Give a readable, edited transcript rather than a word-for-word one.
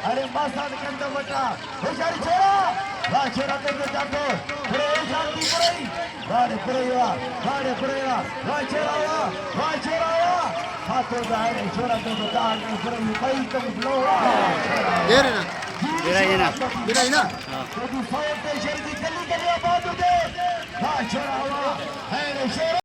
अरे मस्तान कंद बटा हुशारी छोरा वाह छोरा तो जातो पुरे शांति पुरे वाडे पुरेवा वाह छोरा वाह हाथों दाए छोरा तो दाल में पुरे कई तुम लो दे रहे ना तो 100 पे शर्दी कली आबाद हो गए वाह छोरा वाह है छोरा